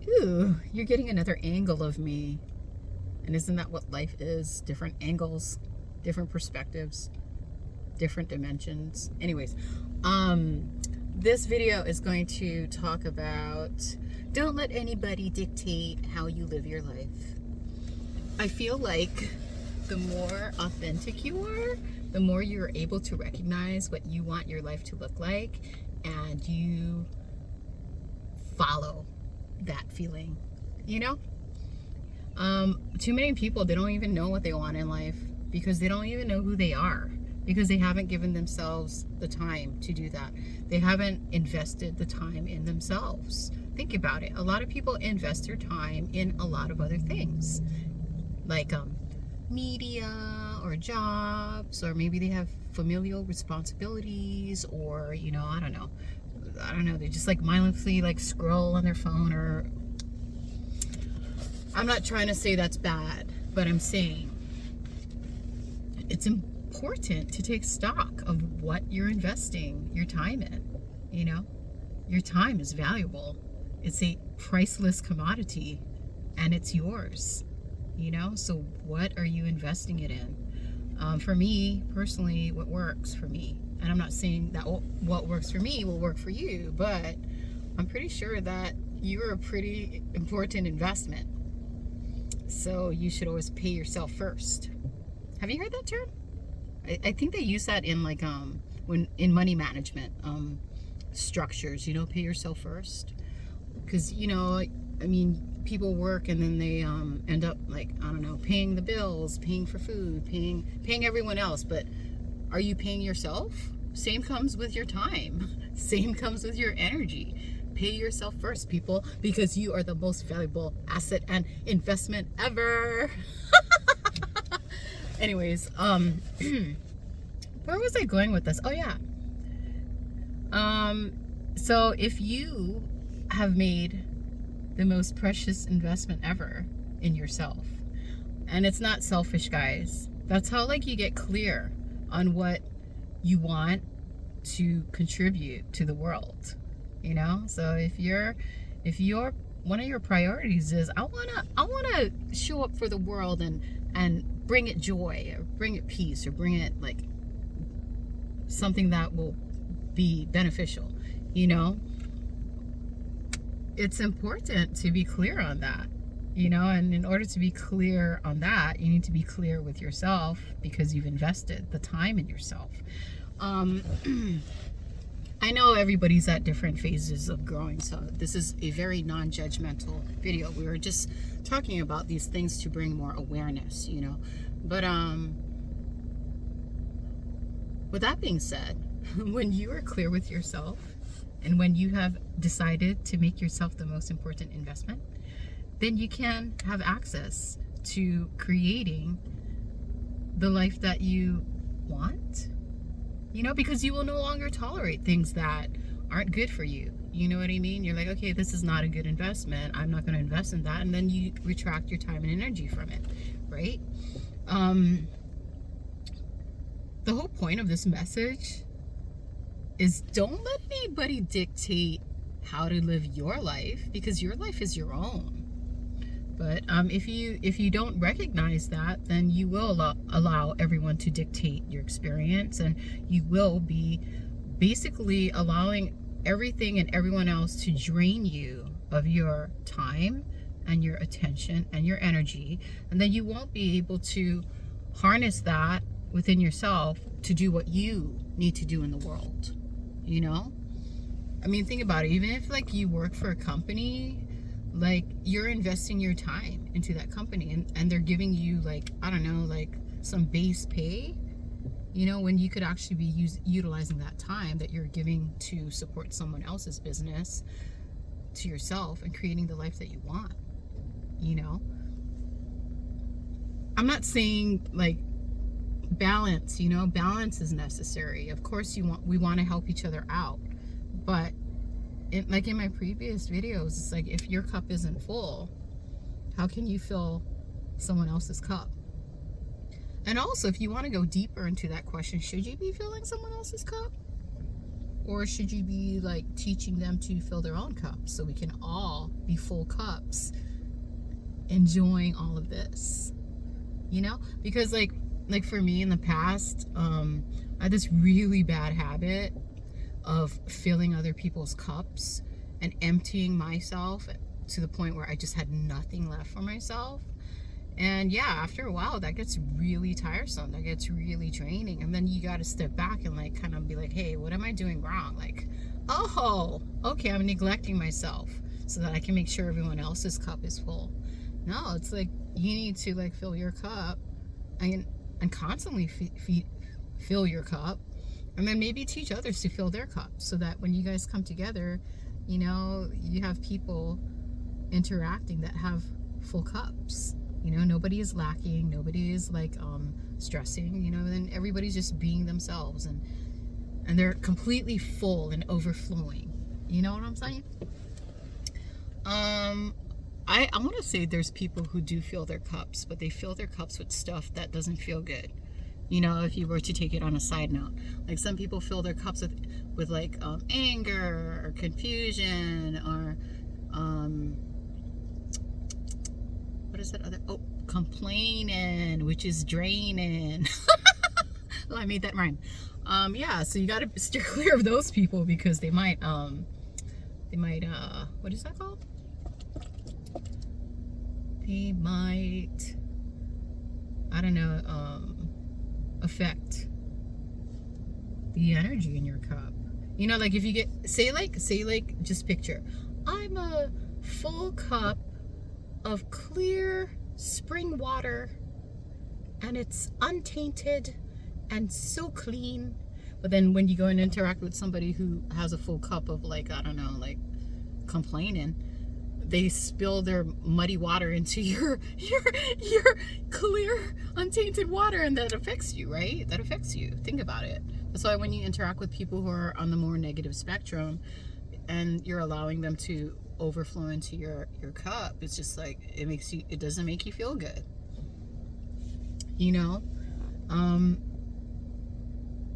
Ooh, you're getting another angle of me. And isn't that what life is? Different angles, different perspectives, different dimensions. Anyways, this video is going to talk about don't let anybody dictate how you live your life. I feel like the more authentic you are, the more you're able to recognize what you want your life to look like, and you follow that feeling, you know? Too many people, they don't even know what they want in life because they don't even know who they are, because they haven't given themselves the time to do that. They haven't invested the time in themselves. Think about it. A lot of people invest their time in a lot of other things, like media or jobs, or maybe they have familial responsibilities, or I don't know, they just like mindlessly like scroll on their phone. Or I'm not trying to say that's bad, but I'm saying it's important to take stock of what you're investing your time in. Your time is valuable. It's a priceless commodity, and it's yours. So what are you investing it in? For me personally, what works for me, and I'm not saying that what works for me will work for you, but I'm pretty sure that you're a pretty important investment. So you should always pay yourself first. Have you heard that term? I think they use that in like when in money management structures. Pay yourself first, because people work and then they end up like, I don't know, paying the bills, paying for food, paying everyone else. But are you paying yourself? Same comes with your time. Same comes with your energy. Pay yourself first, people, because you are the most valuable asset and investment ever. Anyways, where was I going with this? Oh yeah. So if you have made the most precious investment ever in yourself, and it's not selfish, guys. That's how like you get clear on what you want to contribute to the world. So if you're one of your priorities is I wanna show up for the world and bring it joy, or bring it peace, or bring it like something that will be beneficial, it's important to be clear on that, and in order to be clear on that, you need to be clear with yourself, because you've invested the time in yourself. I know everybody's at different phases of growing, so this is a very non-judgmental video. We were just talking about these things to bring more awareness, But with that being said, when you are clear with yourself, and when you have decided to make yourself the most important investment, then you can have access to creating the life that you want. Because you will no longer tolerate things that aren't good for you. You know what I mean? You're like, okay, this is not a good investment. I'm not going to invest in that. And then you retract your time and energy from it, right? The whole point of this message is don't let anybody dictate how to live your life, because your life is your own. But if you don't recognize that, then you will allow everyone to dictate your experience, and you will be basically allowing everything and everyone else to drain you of your time and your attention and your energy, and then you won't be able to harness that within yourself to do what you need to do in the world. Think about it. Even if like you work for a company, like you're investing your time into that company, and they're giving you like, I don't know, like some base pay, when you could actually be utilizing that time that you're giving to support someone else's business to yourself and creating the life that you want. I'm not saying like balance, balance is necessary. Of course we want to help each other out, but like in my previous videos, it's like if your cup isn't full, how can you fill someone else's cup? And also, if you want to go deeper into that question, should you be filling someone else's cup? Or should you be like teaching them to fill their own cups so we can all be full cups enjoying all of this? Because like for me in the past, I had this really bad habit of filling other people's cups and emptying myself to the point where I just had nothing left for myself. And yeah, after a while, that gets really tiresome. That gets really draining. And then you got to step back and like kind of be like, hey, what am I doing wrong? Like, oh, okay, I'm neglecting myself so that I can make sure everyone else's cup is full. No, it's like you need to like fill your cup and constantly fill your cup, and then maybe teach others to fill their cup so that when you guys come together, you have people interacting that have full cups. Nobody is lacking, nobody is like stressing, then everybody's just being themselves, and they're completely full and overflowing. You know what I'm saying? I want to say there's people who do fill their cups, but they fill their cups with stuff that doesn't feel good. If you were to take it on a side note, like some people fill their cups with like anger or confusion or what is that other? Oh, complaining, which is draining. Well, I made that rhyme. Yeah, so you got to steer clear of those people because they might what is that called? They might, I don't know, affect the energy in your cup. Like if you get, say like, just picture, I'm a full cup of clear spring water and it's untainted and so clean. But then when you go and interact with somebody who has a full cup of like, I don't know, like complaining, they spill their muddy water into your clear untainted water, and that affects you, right? That affects you. Think about it. That's why when you interact with people who are on the more negative spectrum and you're allowing them to overflow into your cup, it's just like it doesn't make you feel good.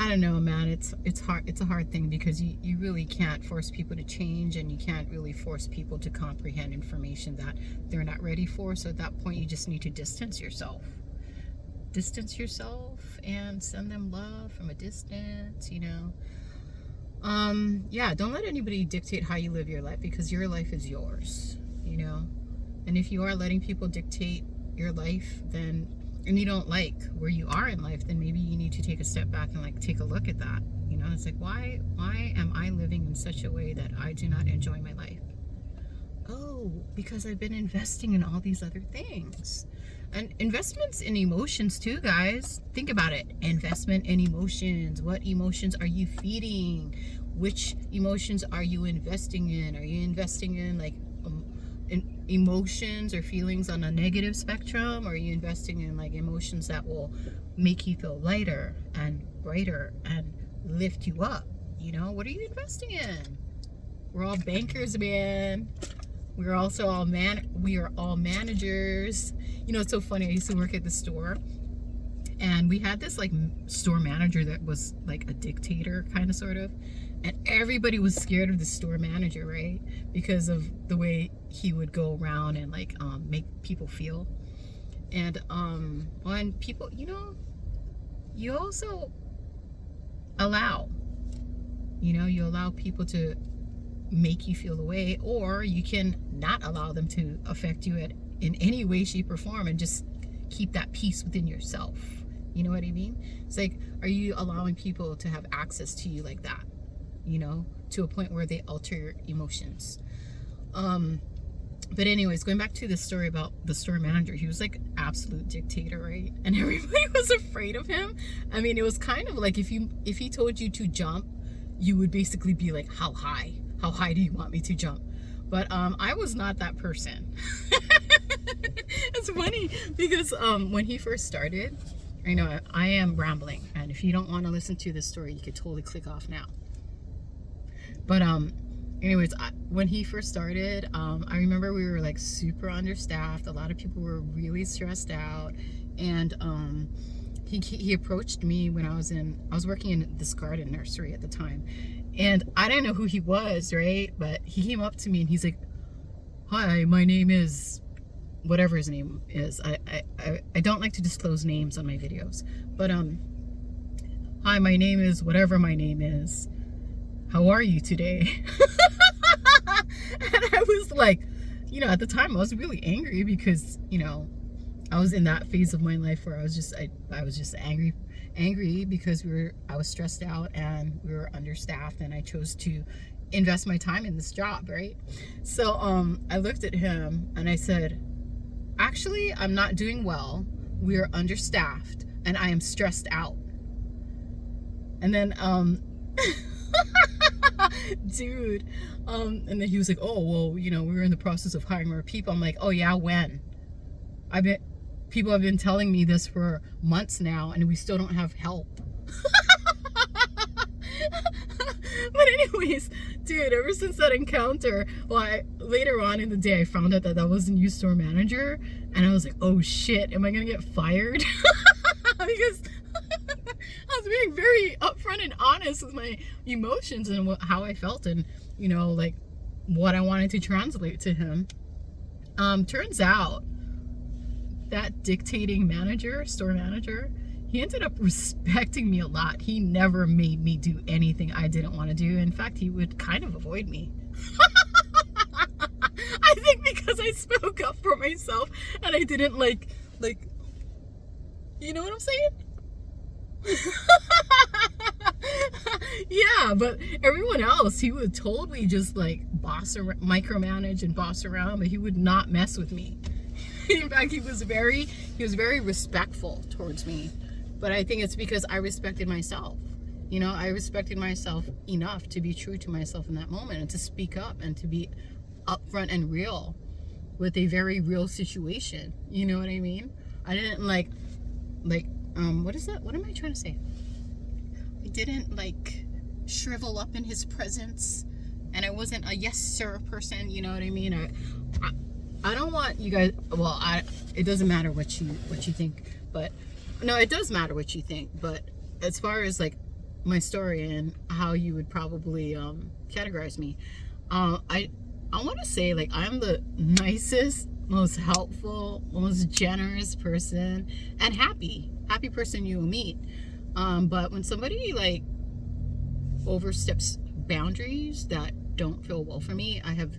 I don't know, man. It's hard. It's a hard thing because you really can't force people to change, and you can't really force people to comprehend information that they're not ready for. So at that point, you just need to distance yourself and send them love from a distance. Yeah, don't let anybody dictate how you live your life, because your life is yours. And if you are letting people dictate your life, and you don't like where you are in life, then maybe you need to take a step back and like take a look at that. It's like, why am I living in such a way that I do not enjoy my life? Oh, because I've been investing in all these other things. And investments in emotions too, guys. Think about it. Investment in emotions. What emotions are you feeding? Which emotions are you investing in? Are you investing in like emotions or feelings on a negative spectrum, or are you investing in like emotions that will make you feel lighter and brighter and lift you up? What are you investing in? We're all bankers, man. We're also we are all managers. It's so funny. I used to work at the store, and we had this like store manager that was like a dictator, kind of, sort of. And everybody was scared of the store manager, right? Because of the way he would go around and like make people feel. And when people, you also allow, you allow people to make you feel the way, or you can not allow them to affect you in any way, shape, or form, and just keep that peace within yourself. You know what I mean? It's like, are you allowing people to have access to you like that? To a point where they alter your emotions. But anyways, going back to the story about the store manager, he was like absolute dictator, right? And everybody was afraid of him. I mean, it was kind of like if he told you to jump, you would basically be like, how high do you want me to jump? But I was not that person. It's funny because when he first started, I know I am rambling, and if you don't want to listen to this story, you could totally click off now. But anyways, when he first started, I remember we were like super understaffed. A lot of people were really stressed out, and he approached me when I was working in this garden nursery at the time, And I didn't know who he was, right? But he came up to me and he's like, "Hi, my name is," whatever his name is. I don't like to disclose names on my videos. But "Hi, my name is whatever my name is. How are you today?" And I was like, at the time I was really angry because, I was in that phase of my life where I was just angry because I was stressed out and we were understaffed, and I chose to invest my time in this job, right? So I looked at him and I said, "Actually, I'm not doing well. We are understaffed and I am stressed out." And then dude, and then he was like, "Oh, well, we were in the process of hiring more people." I'm like, "Oh yeah, when? People have been telling me this for months now and we still don't have help." But anyways, dude, ever since that encounter, later on in the day, I found out that was a new store manager, and I was like, "Oh shit, am I gonna get fired?" Because I was being very upfront and honest with my emotions and how I felt, and like what I wanted to translate to him. Turns out that dictating store manager, he ended up respecting me a lot. He never made me do anything I didn't want to do. In fact, he would kind of avoid me. I think because I spoke up for myself and I didn't like, you know what I'm saying? Yeah, but everyone else, he would totally just like micromanage and boss around, but he would not mess with me. In fact, he was very respectful towards me. But I think it's because I respected myself. I respected myself enough to be true to myself in that moment and to speak up and to be upfront and real with a very real situation. You know what I mean? I didn't what is that? What am I trying to say? I didn't shrivel up in his presence, and I wasn't a yes sir person. You know what I mean? I don't want you guys. Well, it doesn't matter what you think, but no, it does matter what you think. But as far as my story and how you would probably categorize me, I want to say I'm the nicest, most helpful, most generous person, and happy person you will meet. But when somebody oversteps boundaries that don't feel well for me, I have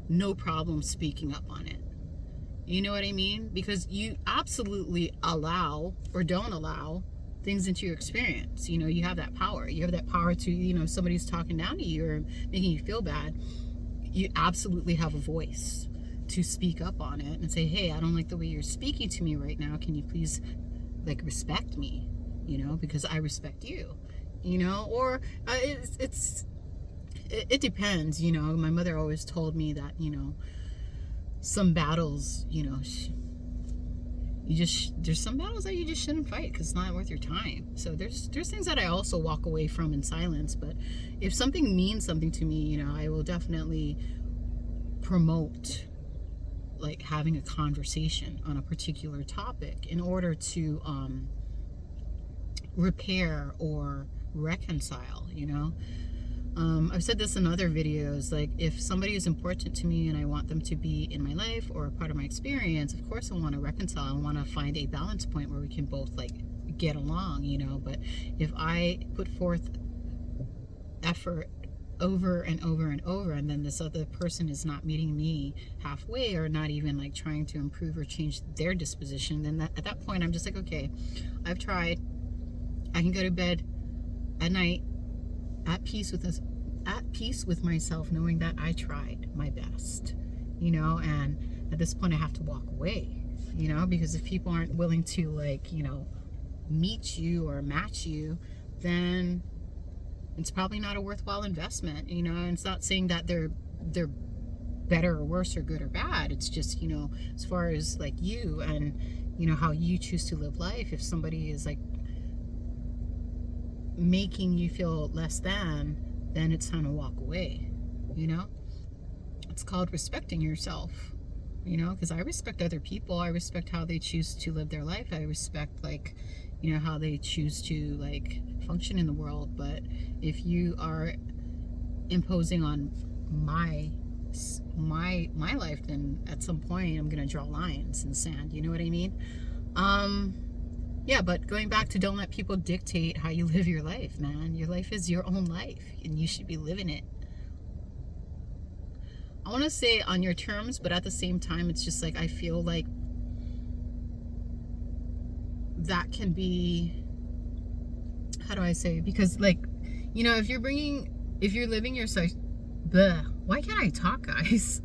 no problem speaking up on it. You know what I mean? Because you absolutely allow or don't allow things into your experience. You have that power. You have that power to, if somebody's talking down to you or making you feel bad, you absolutely have a voice to speak up on it and say, "Hey, I don't like the way you're speaking to me right now. Can you please respect me? Because I respect you." Or it depends. My mother always told me that, some battles, there's some battles that you just shouldn't fight because it's not worth your time. So there's things that I also walk away from in silence. But if something means something to me, I will definitely promote having a conversation on a particular topic in order to repair or reconcile. I've said this in other videos, if somebody is important to me and I want them to be in my life or a part of my experience, of course I want to reconcile. I want to find a balance point where we can both get along, but if I put forth effort over and over and over, and then this other person is not meeting me halfway or not even trying to improve or change their disposition, then at that point I'm just okay, I've tried. I can go to bed at night at peace with myself, knowing that I tried my best, and at this point I have to walk away, because if people aren't willing to meet you or match you, then it's probably not a worthwhile investment. And it's not saying that they're better or worse or good or bad. It's just, as far as you and how you choose to live life, if somebody is making you feel less than, then it's time to walk away. It's called respecting yourself, because I respect other people. I respect how they choose to live their life. I respect how they choose to function in the world. But if you are imposing on my life, then at some point I'm gonna draw lines in the sand. You know what I mean? Yeah, but going back to don't let people dictate how you live your life, man. Your life is your own life, and you should be living it. I want to say on your terms, but at the same time, it's just like I feel like that can be, how do I say? Because like, you know, if you're living your life, why can't I talk, guys?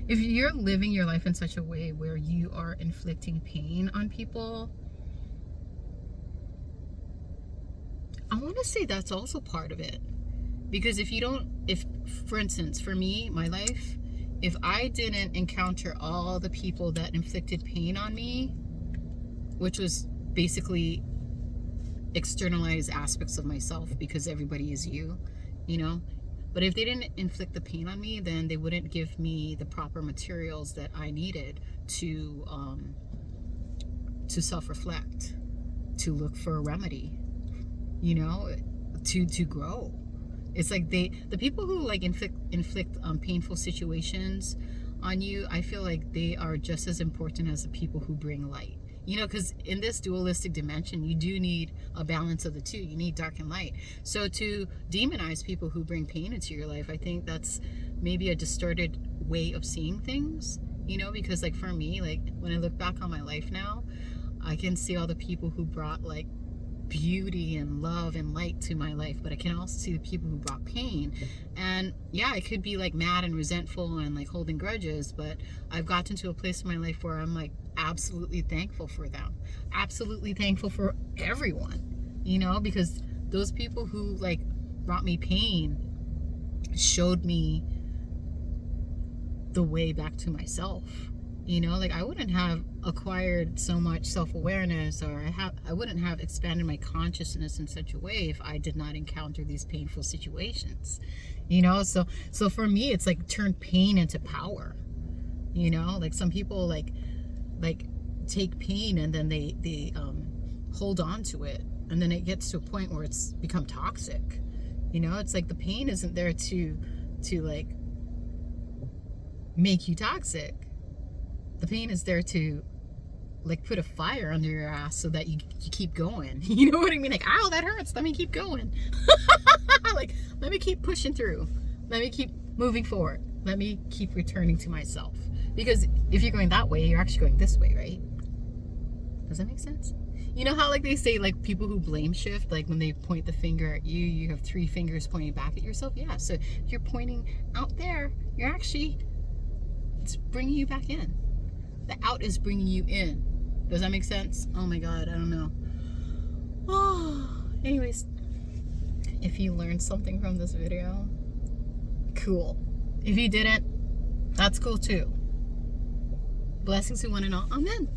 If you're living your life in such a way where you are inflicting pain on people, I want to say that's also part of it. Because if, for instance, for me, my life, if I didn't encounter all the people that inflicted pain on me, which was basically externalized aspects of myself, because everybody is you know, but if they didn't inflict the pain on me, then they wouldn't give me the proper materials that I needed to self-reflect, to look for a remedy, you know, to grow. It's like the people who like inflict painful situations on you, I feel like they are just as important as the people who bring light. You know, because in this dualistic dimension, you do need a balance of the two. You need dark and light. So to demonize people who bring pain into your life, I think that's maybe a distorted way of seeing things, you know, because like for me, like when I look back on my life now, I can see all the people who brought like beauty and love and light to my life, but I can also see the people who brought pain. And yeah, I could be like mad and resentful and like holding grudges, but I've gotten to a place in my life where I'm like absolutely thankful for them, absolutely thankful for everyone, you know, because those people who like brought me pain showed me the way back to myself. You know, like I wouldn't have acquired so much self-awareness, or I wouldn't have expanded my consciousness in such a way if I did not encounter these painful situations. You know, so for me, it's like turned pain into power. You know, like some people like take pain and then they hold on to it, and then it gets to a point where it's become toxic. You know, it's like the pain isn't there to like make you toxic. The pain is there to like put a fire under your ass so that you keep going. You know what I mean? Like, ow, that hurts. Let me keep going. Like, let me keep pushing through. Let me keep moving forward. Let me keep returning to myself. Because if you're going that way, you're actually going this way, right? Does that make sense? You know how like they say like people who blame shift, like when they point the finger at you, you have 3 fingers pointing back at yourself? Yeah, so if you're pointing out there, you're actually, it's bringing you back in. The out is bringing you in. Does that make sense? Oh my God, I don't know. Oh, anyways, if you learned something from this video, cool. If you didn't, that's cool too. Blessings to one and all. Amen.